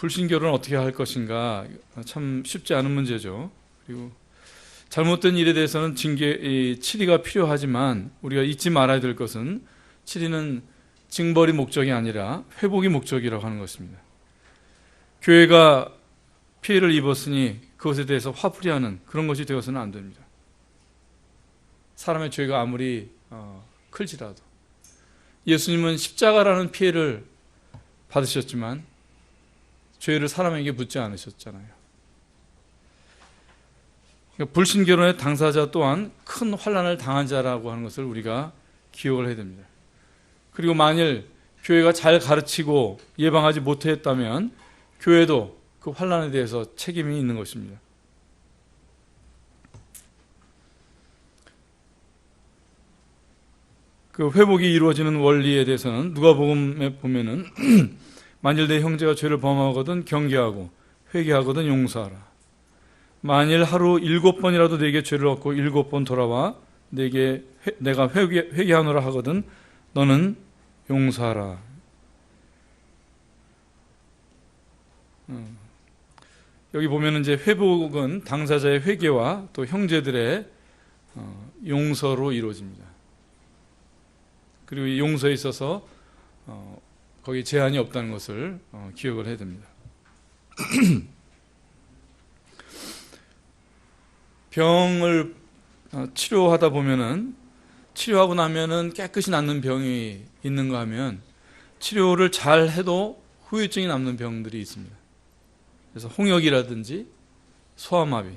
불신결혼을 어떻게 할 것인가 참 쉽지 않은 문제죠. 그리고 잘못된 일에 대해서는 치리가 필요하지만 우리가 잊지 말아야 될 것은 치리는 징벌이 목적이 아니라 회복이 목적이라고 하는 것입니다. 교회가 피해를 입었으니 그것에 대해서 화풀이하는 그런 것이 되어서는 안 됩니다. 사람의 죄가 아무리 클지라도 예수님은 십자가라는 피해를 받으셨지만 죄를 사람에게 묻지 않으셨잖아요. 그러니까 불신결혼의 당사자 또한 큰 환난을 당한 자라고 하는 것을 우리가 기억을 해야 됩니다. 그리고 만일 교회가 잘 가르치고 예방하지 못했다면 교회도 그 환난에 대해서 책임이 있는 것입니다. 그 회복이 이루어지는 원리에 대해서는 누가복음에 보면은 만일 내 형제가 죄를 범하거든 경계하고 회개하거든 용서하라. 만일 하루 7번이라도 내게 죄를 얻고 7번 돌아와 내가 회개하노라 하거든 너는 용서하라. 여기 보면은 이제 회복은 당사자의 회개와 또 형제들의 용서로 이루어집니다. 그리고 이 용서에 있어서 거기 제한이 없다는 것을 기억을 해야 됩니다. 병을 치료하다 보면은 치료하고 나면은 깨끗이 낫는 병이 있는가 하면 치료를 잘 해도 후유증이 남는 병들이 있습니다. 그래서 홍역이라든지 소아마비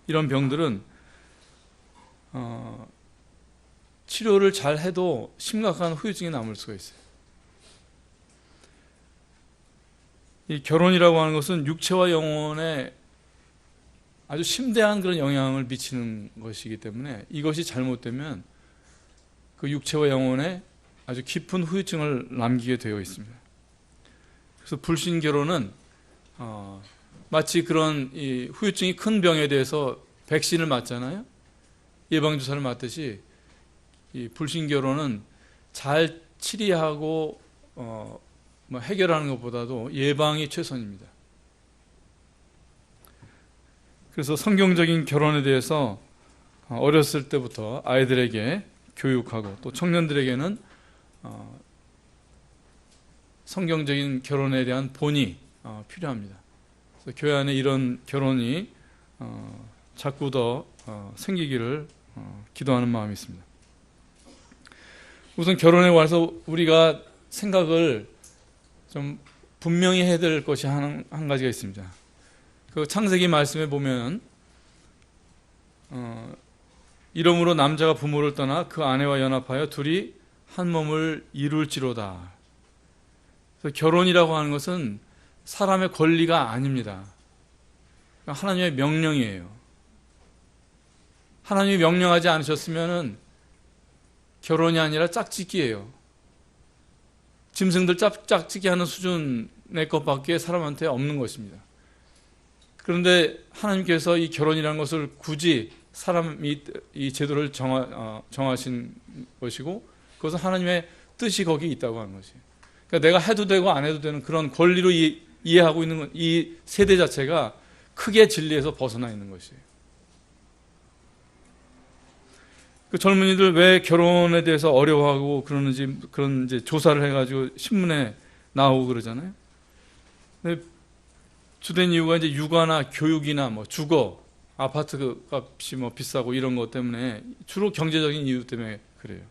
이런 병들은 치료를 잘 해도 심각한 후유증이 남을 수가 있어요. 이 결혼이라고 하는 것은 육체와 영혼에 아주 심대한 그런 영향을 미치는 것이기 때문에 이것이 잘못되면 그 육체와 영혼에 아주 깊은 후유증을 남기게 되어 있습니다. 그래서 불신결혼은 마치 그런 이 후유증이 큰 병에 대해서 백신을 맞잖아요. 예방주사를 맞듯이 이 불신결혼은 잘 치료하고 해결하는 것보다도 예방이 최선입니다. 그래서 성경적인 결혼에 대해서 어렸을 때부터 아이들에게 교육하고 또 청년들에게는 성경적인 결혼에 대한 본이 필요합니다. 그래서 교회 안에 이런 결혼이 자꾸 더 생기기를 기도하는 마음이 있습니다. 우선 결혼에 와서 우리가 생각을 좀 분명히 해야 될 것이 한 가지가 있습니다. 그 창세기 말씀에 보면 이러므로 남자가 부모를 떠나 그 아내와 연합하여 둘이 한 몸을 이룰지로다. 그래서 결혼이라고 하는 것은 사람의 권리가 아닙니다. 하나님의 명령이에요. 하나님이 명령하지 않으셨으면 결혼이 아니라 짝짓기예요. 짐승들 짝짓기 하는 수준의 것밖에 사람한테 없는 것입니다. 그런데 하나님께서 이 결혼이라는 것을 굳이 사람이 이 제도를 정하신 것이고 그것은 하나님의 뜻이 거기 있다고 하는 것이에요. 그러니까 내가 해도 되고 안 해도 되는 그런 권리로 이해하고 있는 이 세대 자체가 크게 진리에서 벗어나 있는 것이에요. 그 젊은이들 왜 결혼에 대해서 어려워하고 그러는지 그런 이제 조사를 해가지고 신문에 나오고 그러잖아요. 근데 주된 이유가 이제 육아나 교육이나 뭐 주거, 아파트 값이 뭐 비싸고 이런 것 때문에 주로 경제적인 이유 때문에 그래요.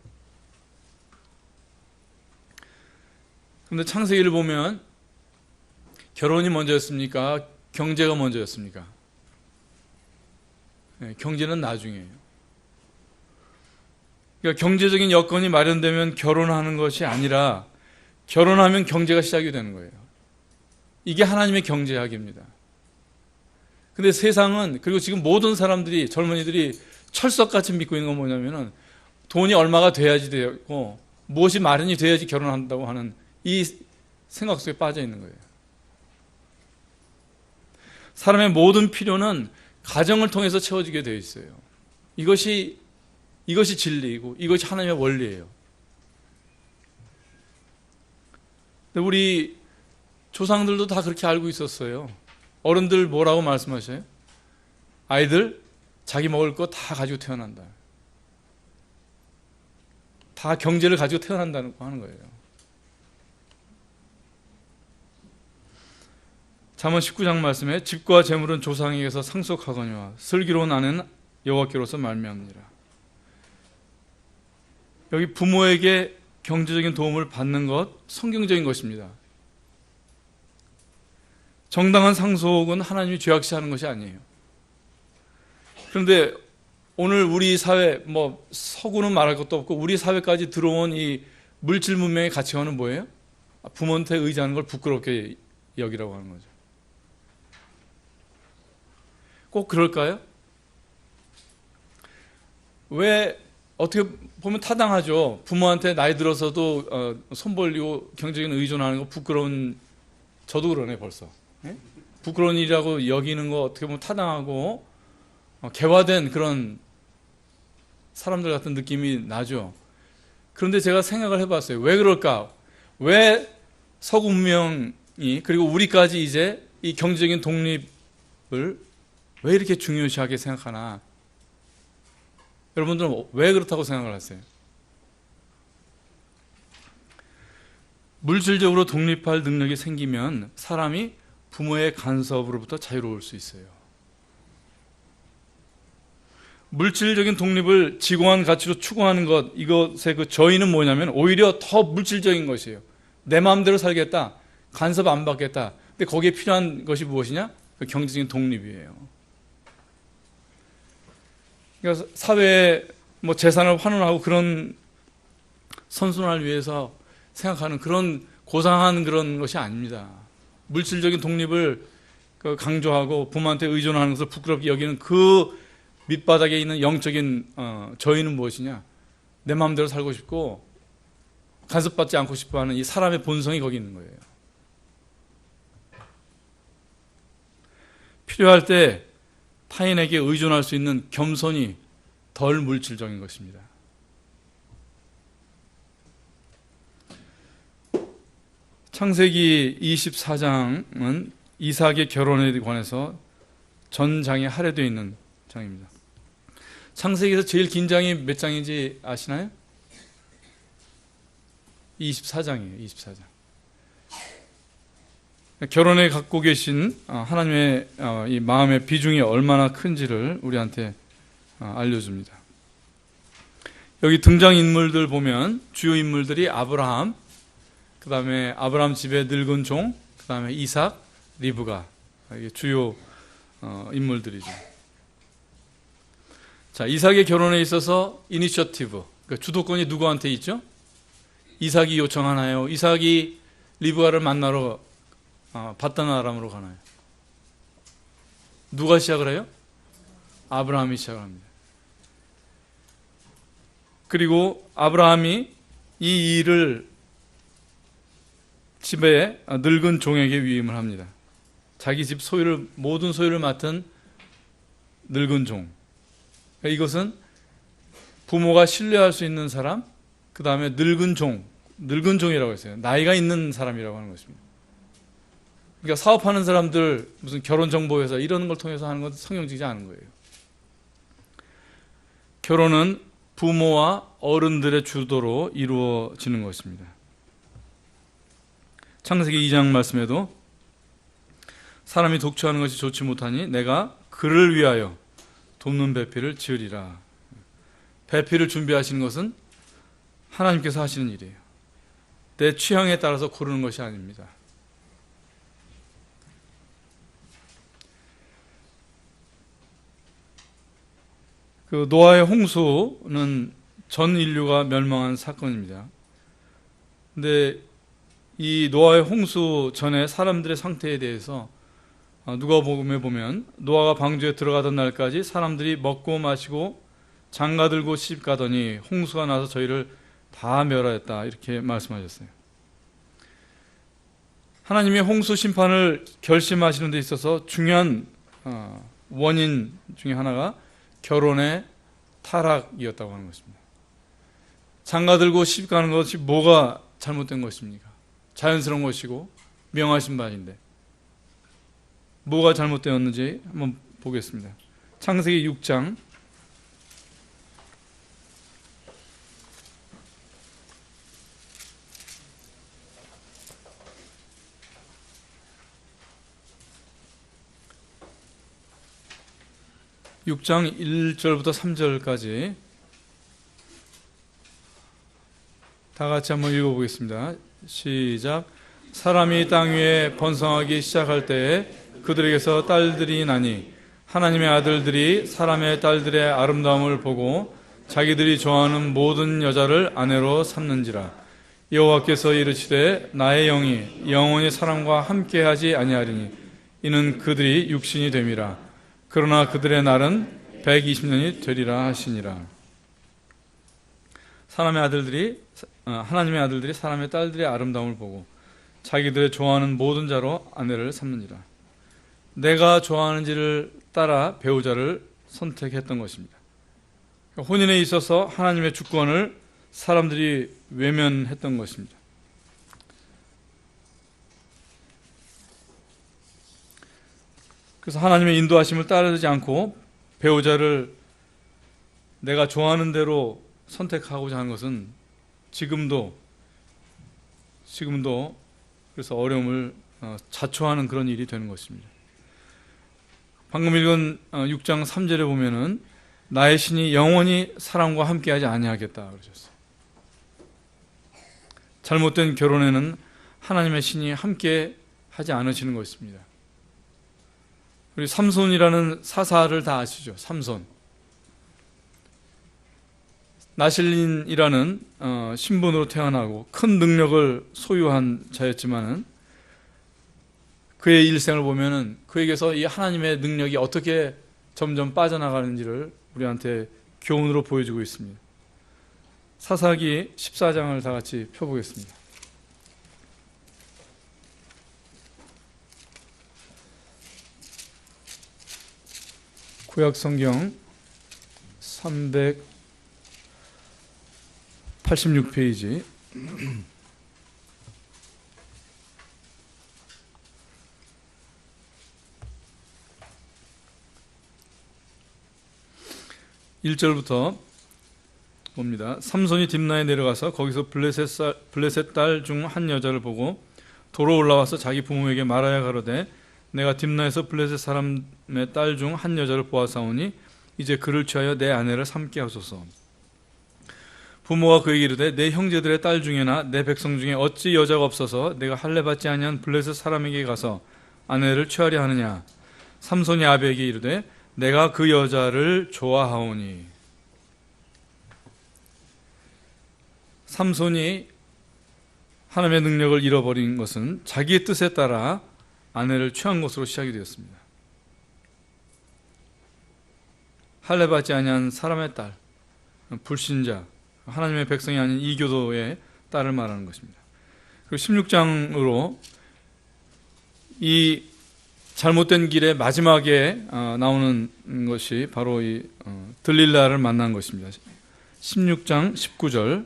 그런데 창세기를 보면 결혼이 먼저였습니까? 경제가 먼저였습니까? 네, 경제는 나중이에요. 그러니까 경제적인 여건이 마련되면 결혼하는 것이 아니라 결혼하면 경제가 시작이 되는 거예요. 이게 하나님의 경제학입니다. 근데 세상은 그리고 지금 모든 사람들이 젊은이들이 철석같이 믿고 있는 건 뭐냐면은 돈이 얼마가 돼야지 되고 무엇이 마련이 돼야지 결혼한다고 하는 이 생각 속에 빠져 있는 거예요. 사람의 모든 필요는 가정을 통해서 채워지게 되어 있어요. 이것이 진리이고 이것이 하나님의 원리예요. 우리 조상들도 다 그렇게 알고 있었어요. 어른들 뭐라고 말씀하셔요? 아이들 자기 먹을 거 다 가지고 태어난다. 다 경제를 가지고 태어난다는 거 하는 거예요. 잠언 19장 말씀에 집과 재물은 조상에게서 상속하거니와 슬기로운 아내는 여호와께로서 말미암니라. 여기 부모에게 경제적인 도움을 받는 것 성경적인 것입니다. 정당한 상속은 하나님이 죄악시하는 것이 아니에요. 그런데 오늘 우리 사회, 서구는 말할 것도 없고 우리 사회까지 들어온 이 물질 문명의 가치관은 뭐예요? 부모한테 의지하는 걸 부끄럽게 여기라고 하는 거죠. 꼭 그럴까요? 왜 어떻게 보면 타당하죠. 부모한테 나이 들어서도 손 벌리고 경제적인 의존하는 거 부끄러운, 저도 그러네 벌써. 네? 부끄러운 일이라고 여기는 거 어떻게 보면 타당하고 개화된 그런 사람들 같은 느낌이 나죠. 그런데 제가 생각을 해봤어요. 왜 그럴까? 왜 서구 문명이 그리고 우리까지 이제 이 경제적인 독립을 왜 이렇게 중요시하게 생각하나? 여러분들은 왜 그렇다고 생각을 하세요? 물질적으로 독립할 능력이 생기면 사람이 부모의 간섭으로부터 자유로울 수 있어요. 물질적인 독립을 지고한 가치로 추구하는 것, 이것의 그 저희는 뭐냐면 오히려 더 물질적인 것이에요. 내 마음대로 살겠다, 간섭 안 받겠다. 근데 거기에 필요한 것이 무엇이냐? 그 경제적인 독립이에요. 그러니까 사회에 재산을 환원하고 그런 선순환을 위해서 생각하는 그런 고상한 그런 것이 아닙니다. 물질적인 독립을 강조하고 부모한테 의존하는 것을 부끄럽게 여기는 그 밑바닥에 있는 영적인 저희는 무엇이냐? 내 마음대로 살고 싶고 간섭받지 않고 싶어하는 이 사람의 본성이 거기 있는 거예요. 필요할 때 타인에게 의존할 수 있는 겸손이 덜 물질적인 것입니다. 창세기 24장은 이삭의 결혼에 관해서 전장에 할애되어 있는 장입니다. 창세기에서 제일 긴 장이 몇 장인지 아시나요? 24장이에요. 24장. 결혼에 갖고 계신 하나님의 이 마음의 비중이 얼마나 큰지를 우리한테 알려줍니다. 여기 등장인물들 보면 주요 인물들이 아브라함, 그 다음에 아브라함 집의 늙은 종, 그 다음에 이삭, 리브가, 이게 주요 인물들이죠. 자, 이삭의 결혼에 있어서 이니셔티브, 그러니까 주도권이 누구한테 있죠? 이삭이 요청하나요? 이삭이 리브가를 만나러 바단 아람으로 가나요? 누가 시작을 해요? 아브라함이 시작을 합니다. 그리고 아브라함이 이 일을 집에 늙은 종에게 위임을 합니다. 자기 집 소유를, 모든 소유를 맡은 늙은 종. 이것은 부모가 신뢰할 수 있는 사람, 그 다음에 늙은 종이라고 했어요. 나이가 있는 사람이라고 하는 것입니다. 그러니까 사업하는 사람들, 무슨 결혼정보회사 이런 걸 통해서 하는 건 성경적이지 않은 거예요. 결혼은 부모와 어른들의 주도로 이루어지는 것입니다. 창세기 2장 말씀에도 사람이 독처하는 것이 좋지 못하니 내가 그를 위하여 돕는 배필을 지으리라. 배필을 준비하시는 것은 하나님께서 하시는 일이에요. 내 취향에 따라서 고르는 것이 아닙니다. 그 노아의 홍수는 전 인류가 멸망한 사건입니다. 근데 이 노아의 홍수 전에 사람들의 상태에 대해서 누가복음에 보면 노아가 방주에 들어가던 날까지 사람들이 먹고 마시고 장가들고 시집가더니 홍수가 나서 저희를 다 멸하였다, 이렇게 말씀하셨어요. 하나님의 홍수 심판을 결심하시는 데 있어서 중요한 원인 중에 하나가 결혼의 타락이었다고 하는 것입니다. 장가들고 시집가는 것이 뭐가 잘못된 것입니까? 자연스러운 것이고 명하신 바인데 뭐가 잘못되었는지 한번 보겠습니다. 창세기 6장 6장 1절부터 3절까지 다 같이 한번 읽어보겠습니다. 시작. 사람이 땅 위에 번성하기 시작할 때에 그들에게서 딸들이 나니 하나님의 아들들이 사람의 딸들의 아름다움을 보고 자기들이 좋아하는 모든 여자를 아내로 삼는지라. 여호와께서 이르시되 나의 영이 영원히 사람과 함께하지 아니하리니 이는 그들이 육신이 됨이라. 그러나 그들의 날은 120년이 되리라 하시니라. 하나님의 아들들이 사람의 딸들의 아름다움을 보고 자기들의 좋아하는 모든 자로 아내를 삼는지라. 내가 좋아하는지를 따라 배우자를 선택했던 것입니다. 혼인에 있어서 하나님의 주권을 사람들이 외면했던 것입니다. 그래서 하나님의 인도하심을 따르지 않고 배우자를 내가 좋아하는 대로 선택하고자 하는 것은 지금도 그래서 어려움을 자초하는 그런 일이 되는 것입니다. 방금 읽은 6장 3절에 보면은 나의 신이 영원히 사람과 함께하지 아니하겠다 그러셨어요. 잘못된 결혼에는 하나님의 신이 함께하지 않으시는 것입니다. 우리 삼손이라는 사사를 다 아시죠? 삼손. 나실린이라는 신분으로 태어나고 큰 능력을 소유한 자였지만은 그의 일생을 보면은 그에게서 이 하나님의 능력이 어떻게 점점 빠져나가는지를 우리한테 교훈으로 보여주고 있습니다. 사사기 14장을 다 같이 펴보겠습니다. 구약성경 386페이지 (1절부터) 봅니다. 삼손이 딥나에 내려가서 거기서 블레셋 딸 중 한 여자를 보고 도로 올라와서 자기 부모에게 말하여 가로되 내가 딥나에서 블레셋 사람의 딸 중 한 여자를 보아사오니 이제 그를 취하여 내 아내를 삼게 하소서. 부모가 그에게 이르되 내 형제들의 딸 중에나 내 백성 중에 어찌 여자가 없어서 내가 할례 받지 아니한 블레셋 사람에게 가서 아내를 취하려 하느냐. 삼손이 아비에게 이르되 내가 그 여자를 좋아하오니. 삼손이 하나님의 능력을 잃어버린 것은 자기의 뜻에 따라 아내를 취한 것으로 시작이 되었습니다. 할례 받지 아니한 사람의 딸, 불신자, 하나님의 백성이 아닌 이교도의 딸을 말하는 것입니다. 그리고 16장으로 이 잘못된 길의 마지막에 나오는 것이 바로 이 들릴라를 만난 것입니다. 16장 19절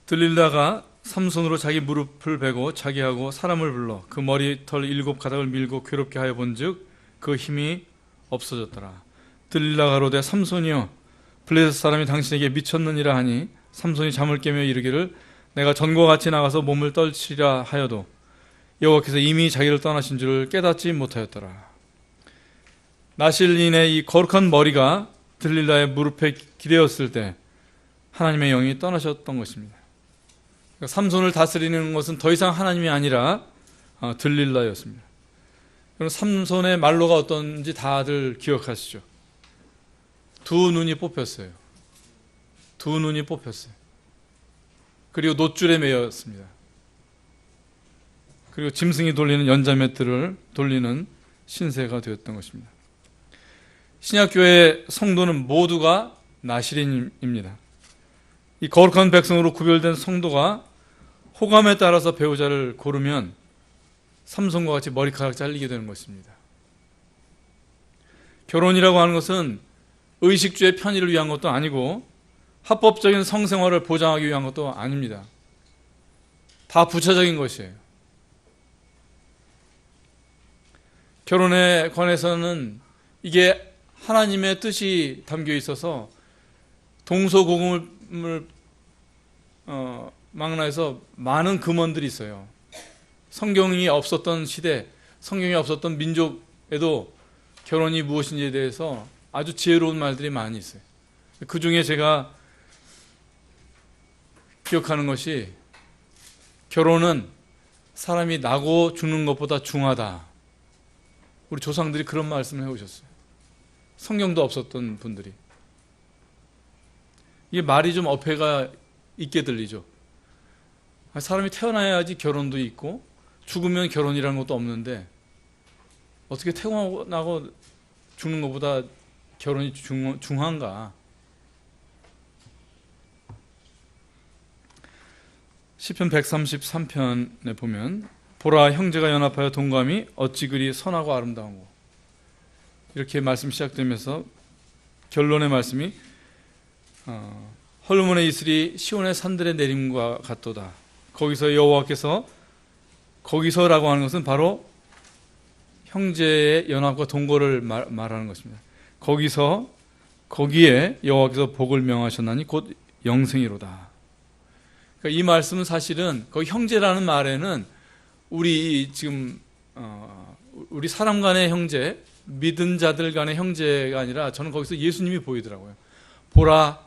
들릴라가 삼손으로 자기 무릎을 베고 자기하고 사람을 불러 그 머리털 7 가닥을 밀고 괴롭게 하여 본즉 그 힘이 없어졌더라. 들릴라가 가로되 삼손이여 블레셋 사람이 당신에게 미쳤느니라 하니 삼손이 잠을 깨며 이르기를 내가 전과 같이 나가서 몸을 떨치리라 하여도 여호와께서 이미 자기를 떠나신 줄을 깨닫지 못하였더라. 나실린의 이 거룩한 머리가 들릴라의 무릎에 기대었을 때 하나님의 영이 떠나셨던 것입니다. 삼손을 다스리는 것은 더 이상 하나님이 아니라 들릴라였습니다. 그럼 삼손의 말로가 어떤지 다들 기억하시죠? 두 눈이 뽑혔어요. 두 눈이 뽑혔어요. 그리고 놋줄에 매였습니다. 그리고 짐승이 돌리는 연자맷들을 돌리는 신세가 되었던 것입니다. 신약교회 성도는 모두가 나실인입니다. 이 거룩한 백성으로 구별된 성도가 호감에 따라서 배우자를 고르면 삼손과 같이 머리카락 잘리게 되는 것입니다. 결혼이라고 하는 것은 의식주의 편의를 위한 것도 아니고 합법적인 성생활을 보장하기 위한 것도 아닙니다. 다 부차적인 것이에요. 결혼에 관해서는 이게 하나님의 뜻이 담겨 있어서 동서고금을 망라해서 많은 금원들이 있어요. 성경이 없었던 시대, 성경이 없었던 민족에도 결혼이 무엇인지에 대해서 아주 지혜로운 말들이 많이 있어요. 그 중에 제가 기억하는 것이, 결혼은 사람이 나고 죽는 것보다 중하다. 우리 조상들이 그런 말씀을 해오셨어요. 성경도 없었던 분들이. 이게 말이 좀 어폐가 있게 들리죠. 사람이 태어나야지 결혼도 있고 죽으면 결혼이라는 것도 없는데 어떻게 태어나고 죽는 것보다 결혼이 중한가. 시편 133편에 보면 보라, 형제가 연합하여 동거함이 어찌 그리 선하고 아름다운고, 이렇게 말씀 시작되면서 결론의 말씀이 헐몬의 이슬이 시온의 산들의 내림과 같도다. 거기서 여호와께서, 거기서라고 하는 것은 바로 형제의 연합과 동거를 말하는 것입니다. 거기에 여호와께서 복을 명하셨나니 곧 영생이로다. 그러니까 이 말씀은 사실은 거기 형제라는 말에는 우리 지금 우리 사람 간의 형제, 믿은 자들 간의 형제가 아니라 저는 거기서 예수님이 보이더라고요. 보라,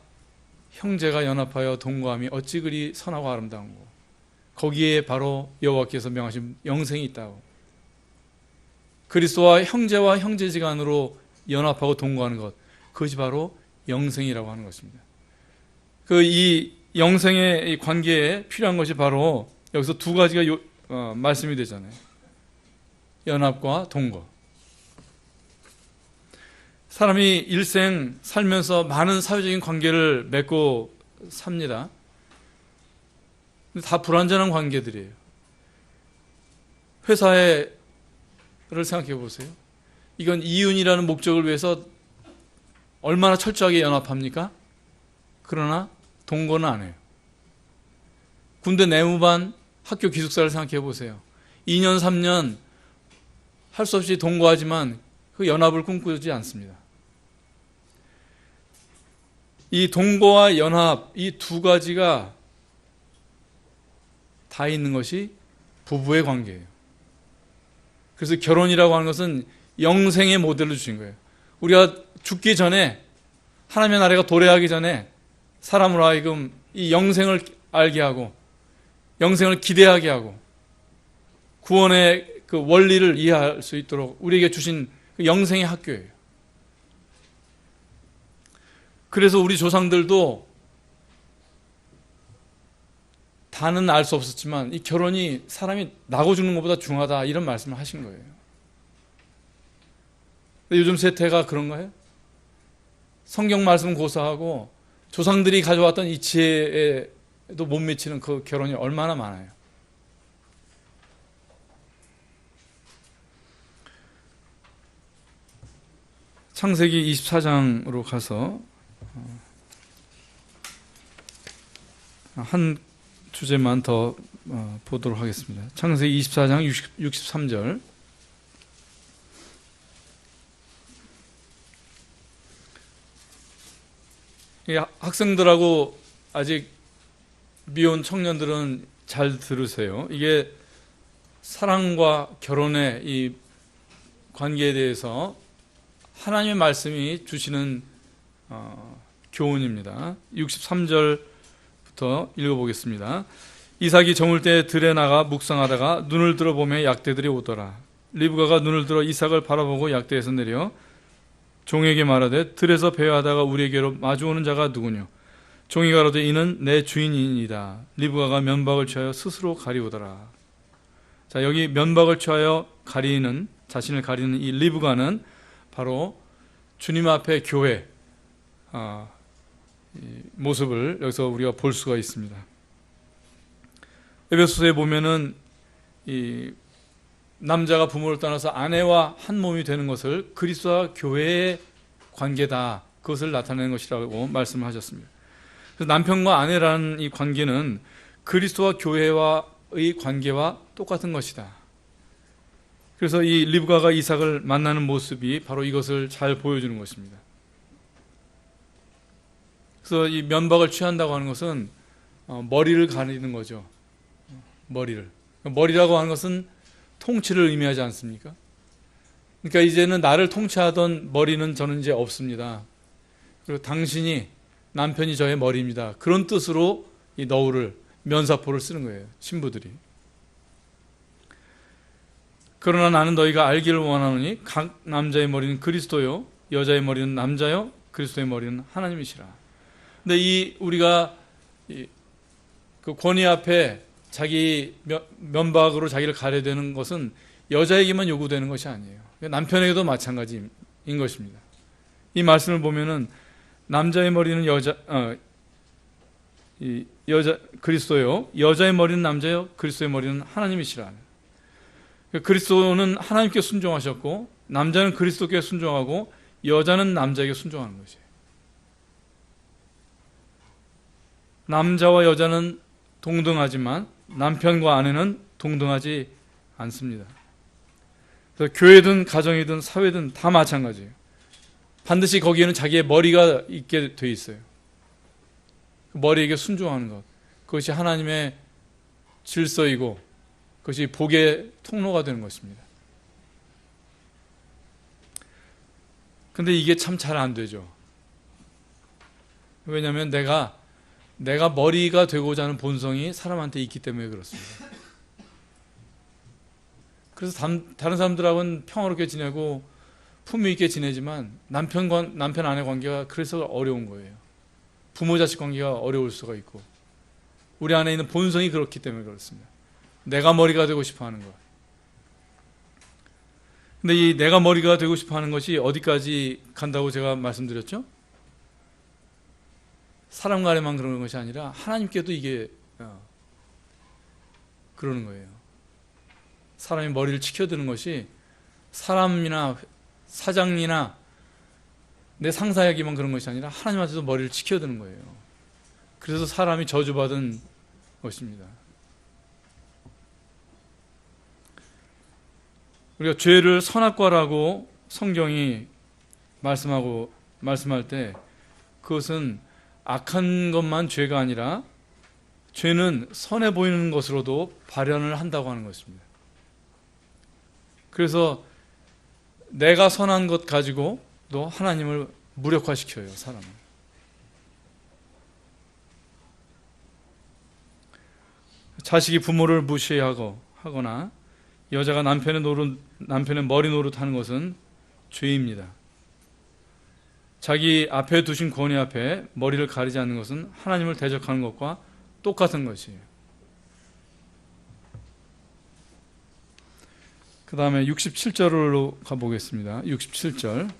형제가 연합하여 동거함이 어찌 그리 선하고 아름다운고, 거기에 바로 여호와께서 명하신 영생이 있다고. 그리스도와 형제와 형제지간으로 연합하고 동거하는 것, 그것이 바로 영생이라고 하는 것입니다. 이 영생의 이 관계에 필요한 것이 바로 여기서 두 가지가 말씀이 되잖아요. 연합과 동거. 사람이 일생 살면서 많은 사회적인 관계를 맺고 삽니다. 다 불완전한 관계들이에요. 회사를 생각해 보세요. 이건 이윤이라는 목적을 위해서 얼마나 철저하게 연합합니까? 그러나 동거는 안 해요. 군대 내무반, 학교 기숙사를 생각해 보세요. 2년, 3년 할 수 없이 동거하지만 그 연합을 꿈꾸지 않습니다. 이 동거와 연합, 이 두 가지가 다 있는 것이 부부의 관계예요. 그래서 결혼이라고 하는 것은 영생의 모델로 주신 거예요. 우리가 죽기 전에, 하나님의 나라가 도래하기 전에 사람으로 하여금 이 영생을 알게 하고 영생을 기대하게 하고 구원의 그 원리를 이해할 수 있도록 우리에게 주신 그 영생의 학교예요. 그래서 우리 조상들도 다는 알 수 없었지만 이 결혼이 사람이 나고 죽는 것보다 중하다, 이런 말씀을 하신 거예요. 요즘 세태가 그런가요? 성경 말씀 고사하고 조상들이 가져왔던 이 지혜에도 못 미치는 그 결혼이 얼마나 많아요. 창세기 24장으로 가서 한 주제만 더 보도록 하겠습니다. 창세기 24장 63절. 학생들하고 아직 미혼 청년들은 잘 들으세요. 이게 사랑과 결혼의 이 관계에 대해서 하나님의 말씀이 주시는 교훈입니다. 63절부터 읽어보겠습니다. 이삭이 저물 때 들에 나가 묵상하다가 눈을 들어보며 약대들이 오더라. 리브가가 눈을 들어 이삭을 바라보고 약대에서 내려 종에게 말하되 들에서 배회하다가 우리에게로 마주오는 자가 누구뇨? 종이 가로되 이는 내 주인이니이다. 리브가가 면박을 취하여 스스로 가리우더라. 자, 여기 면박을 취하여 가리는, 자신을 가리는 이 리브가는 바로 주님 앞에 교회 모습을 여기서 우리가 볼 수가 있습니다. 에베소서에 보면은 이 남자가 부모를 떠나서 아내와 한 몸이 되는 것을 그리스도와 교회의 관계다, 그것을 나타내는 것이라고 말씀하셨습니다. 그래서 남편과 아내라는 이 관계는 그리스도와 교회와의 관계와 똑같은 것이다. 그래서 이 리브가가 이삭을 만나는 모습이 바로 이것을 잘 보여주는 것입니다. 그래서 이 면박을 취한다고 하는 것은 머리를 가리는 거죠. 머리라고 하는 것은 통치를 의미하지 않습니까? 그러니까 이제는 나를 통치하던 머리는 저는 이제 없습니다. 그리고 당신이, 남편이 저의 머리입니다. 그런 뜻으로 이 너울을, 면사포를 쓰는 거예요, 신부들이. 그러나 나는 너희가 알기를 원하노니 각 남자의 머리는 그리스도요, 여자의 머리는 남자요, 그리스도의 머리는 하나님이시라. 근데 우리가 그 권위 앞에 자기 면박으로 자기를 가려야 되는 것은 여자에게만 요구되는 것이 아니에요. 남편에게도 마찬가지인 것입니다. 이 말씀을 보면은 남자의 머리는 그리스도요, 여자의 머리는 남자요, 그리스도의 머리는 하나님이시라. 그리스도는 하나님께 순종하셨고, 남자는 그리스도께 순종하고, 여자는 남자에게 순종하는 것이에요. 남자와 여자는 동등하지만 남편과 아내는 동등하지 않습니다. 그래서 교회든 가정이든 사회든 다 마찬가지예요. 반드시 거기에는 자기의 머리가 있게 돼 있어요. 그 머리에게 순종하는 것, 그것이 하나님의 질서이고 그것이 복의 통로가 되는 것입니다. 근데 이게 참 잘 안 되죠. 왜냐하면 내가 머리가 되고자 하는 본성이 사람한테 있기 때문에 그렇습니다. 그래서 다른 사람들하고는 평화롭게 지내고 품위 있게 지내지만 남편 아내 관계가 그래서 어려운 거예요. 부모 자식 관계가 어려울 수가 있고, 우리 안에 있는 본성이 그렇기 때문에 그렇습니다. 내가 머리가 되고 싶어 하는 것. 근데 이 내가 머리가 되고 싶어 하는 것이 어디까지 간다고 제가 말씀드렸죠? 사람 간에만 그러는 것이 아니라 하나님께도 이게 그러는 거예요. 사람이 머리를 치켜드는 것이 사람이나 사장이나 내 상사에게만 그런 것이 아니라 하나님한테도 머리를 치켜드는 거예요. 그래서 사람이 저주받은 것입니다. 우리가 죄를 선악과라고 성경이 말씀할 때 그것은 악한 것만 죄가 아니라 죄는 선해 보이는 것으로도 발현을 한다고 하는 것입니다. 그래서 내가 선한 것 가지고도 하나님을 무력화시켜요, 사람은. 자식이 부모를 무시하거나 여자가 남편의 머리 노릇하는 것은 죄입니다. 자기 앞에 두신 권위 앞에 머리를 가리지 않는 것은 하나님을 대적하는 것과 똑같은 것이에요. 그 다음에 67절로 가보겠습니다. 67절.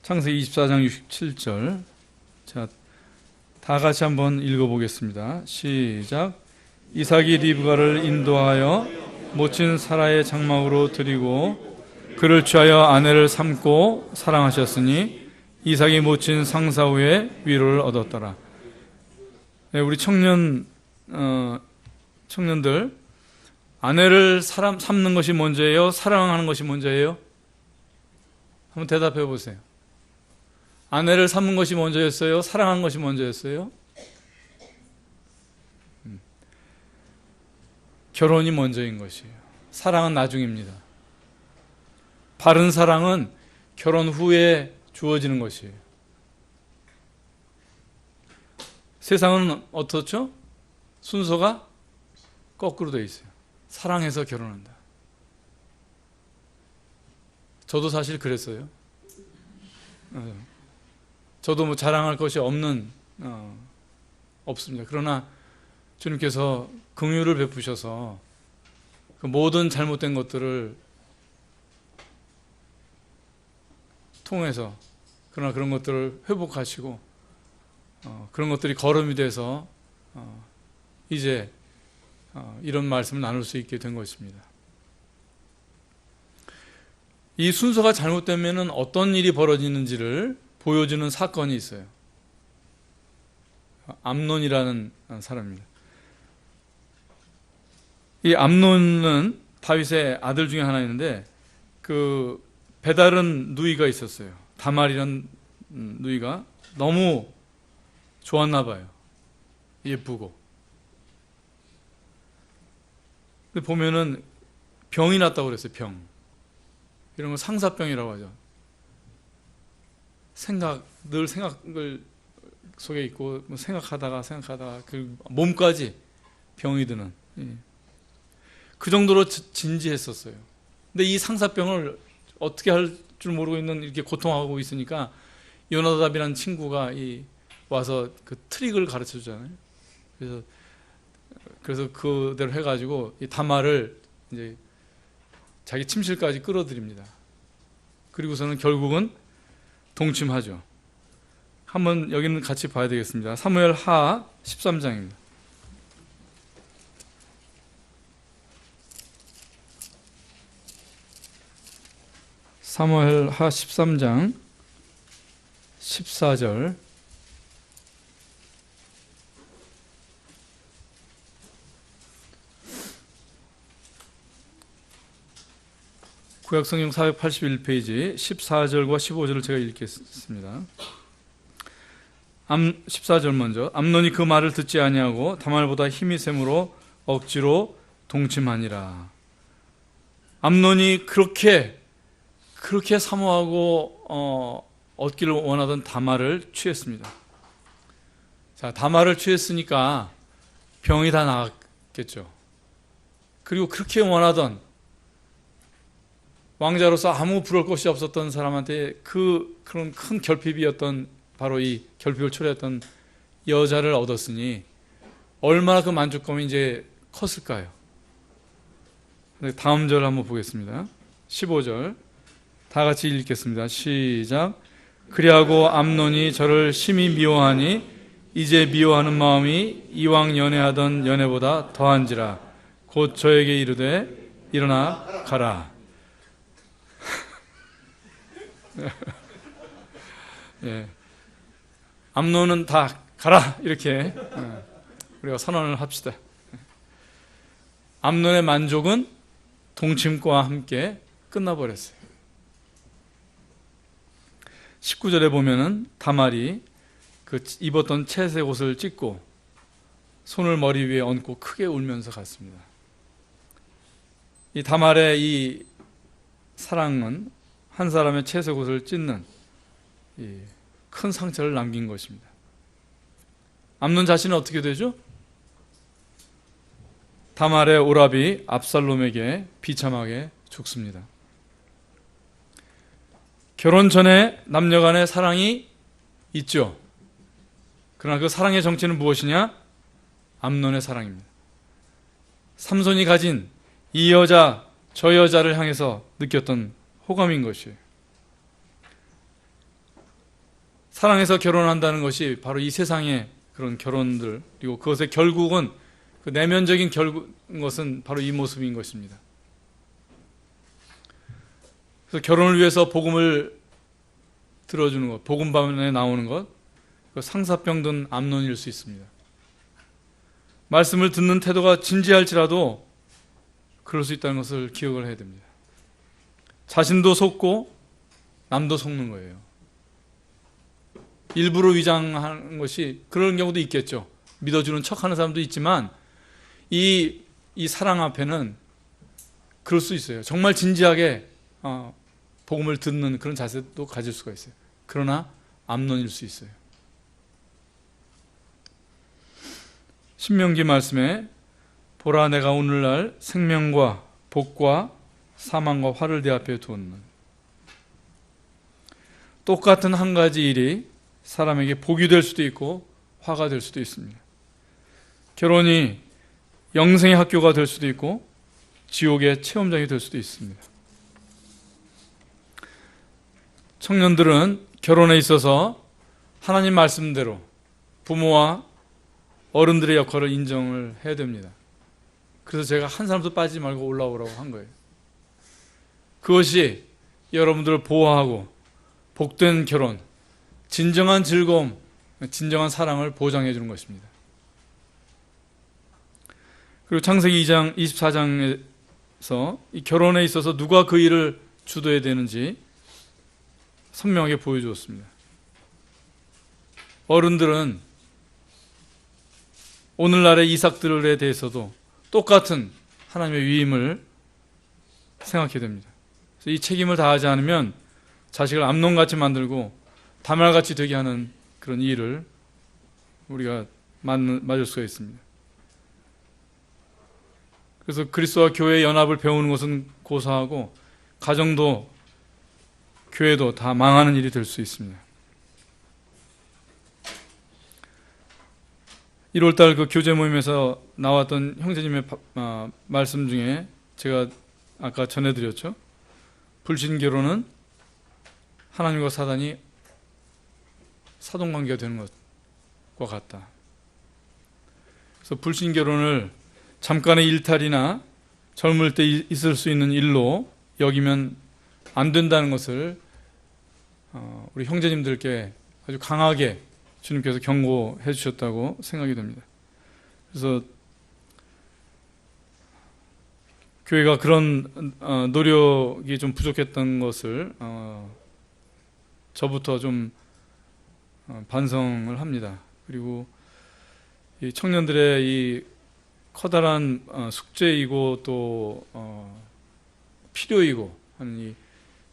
창세기 24장 67절. 자, 다 같이 한번 읽어보겠습니다. 시작. 이삭이 리브가를 인도하여 모친 사라의 장막으로 들이고 그를 취하여 아내를 삼고 사랑하셨으니 이삭이 모친 상사 후에 위로를 얻었더라. 네, 우리 청년들, 아내를 삼는 것이 먼저예요? 사랑하는 것이 먼저예요? 한번 대답해 보세요. 아내를 삼는 것이 먼저였어요? 사랑하는 것이 먼저였어요? 결혼이 먼저인 것이에요. 사랑은 나중입니다. 바른 사랑은 결혼 후에 주어지는 것이에요. 세상은 어떻죠? 순서가 거꾸로 되어 있어요. 사랑해서 결혼한다. 저도 사실 그랬어요. 저도 뭐 자랑할 것이 없습니다. 그러나 주님께서 긍휼을 베푸셔서 그 모든 잘못된 것들을 통해서 그러나 그런 것들을 회복하시고 그런 것들이 거름이 돼서 이제 이런 말씀을 나눌 수 있게 된 것입니다. 이 순서가 잘못되면 어떤 일이 벌어지는지를 보여주는 사건이 있어요. 암논이라는 사람입니다. 이 암논은 다윗의 아들 중에 하나였는데 그 배다른 누이가 있었어요. 다말이라는 누이가 너무 좋았나 봐요. 예쁘고. 근데 보면은 병이 났다고 그랬어요. 병. 이런 거 상사병이라고 하죠. 늘 생각을 속에 있고 생각하다가 그 몸까지 병이 드는, 그 정도로 진지했었어요. 근데 이 상사병을 어떻게 할 줄 모르고 있는, 이렇게 고통하고 있으니까 요나답이라는 친구가 와서 그 트릭을 가르쳐 주잖아요. 그래서 그대로 해가지고 이 다말을 이제 자기 침실까지 끌어들입니다. 그리고서는 결국은 동침하죠. 한번 여기는 같이 봐야 되겠습니다. 사무엘 하 13장입니다. 사무엘 하 13장 14절. 구약성경 481페이지 14절과 15절을 제가 읽겠습니다. 14절 먼저. 암논이 그 말을 듣지 아니하고 다말보다 힘이 셈으로 억지로 동침하니라. 암논이 그렇게 사모하고 얻기를 원하던 다말을 취했습니다. 자, 다말을 취했으니까 병이 다 나았겠죠. 그리고 그렇게 원하던, 왕자로서 아무 부러울 것이 없었던 사람한테 그런 큰 결핍이었던, 바로 이 결핍을 초래했던 여자를 얻었으니 얼마나 그 만족감이 이제 컸을까요? 다음 절 한번 보겠습니다. 15절 다 같이 읽겠습니다. 시작. 그리하고 암논이 저를 심히 미워하니 이제 미워하는 마음이 이왕 연애하던 연애보다 더한지라. 곧 저에게 이르되 일어나 가라. 예. 암논은 다 가라, 이렇게 우리가 선언을 합시다. 암논의 만족은 동침과 함께 끝나버렸어요. 19절에 보면은 다말이 그 입었던 채색 옷을 찢고 손을 머리 위에 얹고 크게 울면서 갔습니다. 이 다말의 이 사랑은 한 사람의 채색 옷을 찢는 큰 상처를 남긴 것입니다. 암논 자신은 어떻게 되죠? 다말의 오라비 압살롬에게 비참하게 죽습니다. 결혼 전에 남녀 간의 사랑이 있죠. 그러나 그 사랑의 정체는 무엇이냐? 암논의 사랑입니다. 삼손이 가진 이 여자 저 여자를 향해서 느꼈던 호감인 것이에요. 사랑해서 결혼한다는 것이 바로 이 세상의 그런 결혼들, 그리고 그것의 결국은, 그 내면적인 것은 바로 이 모습인 것입니다. 그래서 결혼을 위해서 복음을 들어주는 것, 복음반에 나오는 것, 그 상사병 든 암논일 수 있습니다. 말씀을 듣는 태도가 진지할지라도 그럴 수 있다는 것을 기억을 해야 됩니다. 자신도 속고 남도 속는 거예요. 일부러 위장하는 것이, 그런 경우도 있겠죠. 믿어주는 척하는 사람도 있지만 이 사랑 앞에는 그럴 수 있어요. 정말 진지하게 복음을 듣는 그런 자세도 가질 수가 있어요. 그러나 암논일 수 있어요. 신명기 말씀에 보라 내가 오늘날 생명과 복과 사망과 화를 네 앞에 두었는, 똑같은 한 가지 일이 사람에게 복이 될 수도 있고 화가 될 수도 있습니다. 결혼이 영생의 학교가 될 수도 있고 지옥의 체험장이 될 수도 있습니다. 청년들은 결혼에 있어서 하나님 말씀대로 부모와 어른들의 역할을 인정을 해야 됩니다. 그래서 제가 한 사람도 빠지지 말고 올라오라고 한 거예요. 그것이 여러분들을 보호하고 복된 결혼, 진정한 즐거움, 진정한 사랑을 보장해 주는 것입니다. 그리고 창세기 2장 24장에서 이 결혼에 있어서 누가 그 일을 주도해야 되는지 선명하게 보여주었습니다. 어른들은 오늘날의 이삭들에 대해서도 똑같은 하나님의 위임을 생각해야 됩니다. 그래서 이 책임을 다하지 않으면 자식을 암논같이 만들고 다말같이 되게 하는 그런 일을 우리가 맞을 수가 있습니다. 그래서 그리스도와 교회의 연합을 배우는 것은 고사하고 가정도 교회도 다 망하는 일이 될 수 있습니다. 1월달 그 교제 모임에서 나왔던 형제님의 말씀 중에 제가 아까 전해드렸죠. 불신결혼은 하나님과 사단이 사돈관계가 되는 것과 같다. 그래서 불신결혼을 잠깐의 일탈이나 젊을 때 있을 수 있는 일로 여기면 안 된다는 것을 우리 형제님들께 아주 강하게 주님께서 경고해 주셨다고 생각이 됩니다. 그래서 교회가 그런 노력이 좀 부족했던 것을 저부터 좀 반성을 합니다. 그리고 이 청년들의 이 커다란 숙제이고 또 필요이고 하는 이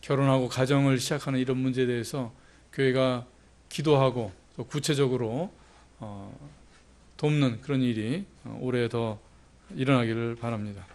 결혼하고 가정을 시작하는 이런 문제에 대해서 교회가 기도하고 또 구체적으로 돕는 그런 일이 올해 더 일어나기를 바랍니다.